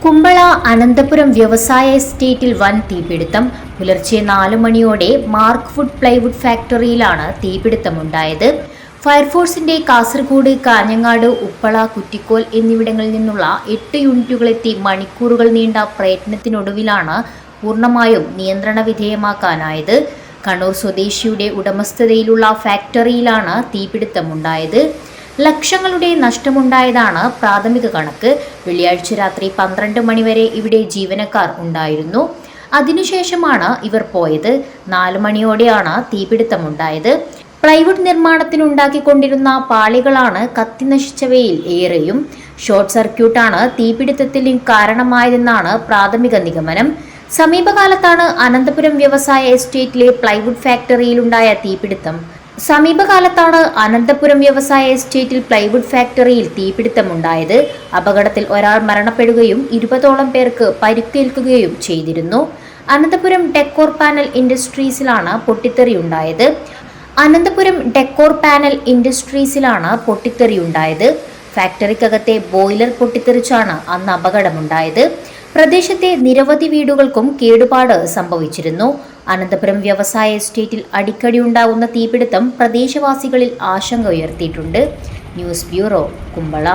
കുമ്പള അനന്തപുരം വ്യവസായ എസ്റ്റേറ്റിൽ വൻ തീപിടുത്തം. പുലർച്ചെ 4 മണിയോടെ മാർക്ക് വുഡ് പ്ലൈവുഡ് ഫാക്ടറിയിലാണ് തീപിടുത്തമുണ്ടായത്. ഫയർഫോഴ്സിന്റെ കാസർഗോഡ്, കാഞ്ഞങ്ങാട്, ഉപ്പള, കുറ്റിക്കോൽ എന്നിവിടങ്ങളിൽ നിന്നുള്ള 8 യൂണിറ്റുകളെത്തി മണിക്കൂറുകൾ നീണ്ട പ്രയത്നത്തിനൊടുവിലാണ് പൂർണ്ണമായും നിയന്ത്രണ വിധേയമാക്കാനായത്. കണ്ണൂർ സ്വദേശിയുടെ ഉടമസ്ഥതയിലുള്ള ഫാക്ടറിയിലാണ് തീപിടുത്തമുണ്ടായത്. ലക്ഷങ്ങളുടെ നഷ്ടമുണ്ടായതാണ് പ്രാഥമിക കണക്ക്. വെള്ളിയാഴ്ച രാത്രി 12 മണിവരെ ഇവിടെ ജീവനക്കാർ ഉണ്ടായിരുന്നു. അതിനുശേഷമാണ് ഇവർ പോയത്. 4 മണിയോടെയാണ് തീപിടുത്തമുണ്ടായത്. പ്ലൈവുഡ് നിർമ്മാണത്തിനുണ്ടാക്കിക്കൊണ്ടിരുന്ന പാളികളാണ് കത്തിനശിച്ചവയിൽ ഏറെയും. ഷോർട്ട് സർക്യൂട്ടാണ് തീപിടുത്തത്തിന് കാരണമായതെന്നാണ് പ്രാഥമിക നിഗമനം. സമീപകാലത്താണ് അനന്തപുരം വ്യവസായ എസ്റ്റേറ്റിലെ പ്ലൈവുഡ് ഫാക്ടറിയിലുണ്ടായ തീപിടുത്തം. പ്ലൈവുഡ് ഫാക്ടറിയിൽ തീപിടുത്തമുണ്ടായത്. അപകടത്തിൽ ഒരാൾ മരണപ്പെടുകയും 20ഓളം പേർക്ക് പരിക്കേൽക്കുകയും ചെയ്തിരുന്നു. അനന്തപുരം ഡെക്കോർ പാനൽ ഇൻഡസ്ട്രീസിലാണ് പൊട്ടിത്തെറിയുണ്ടായത്. ഫാക്ടറിക്കകത്തെ ബോയിലർ പൊട്ടിത്തെറിച്ചാണ് അന്ന് അപകടമുണ്ടായത്. പ്രദേശത്തെ നിരവധി വീടുകൾക്കും കേടുപാട് സംഭവിച്ചിരുന്നു. അനന്തപുരം വ്യവസായ എസ്റ്റേറ്റിൽ അടിക്കടി ഉണ്ടാകുന്ന തീപിടുത്തം പ്രദേശവാസികളിൽ ആശങ്ക ഉയർത്തിയിട്ടുണ്ട്. News bureau, Kumbla.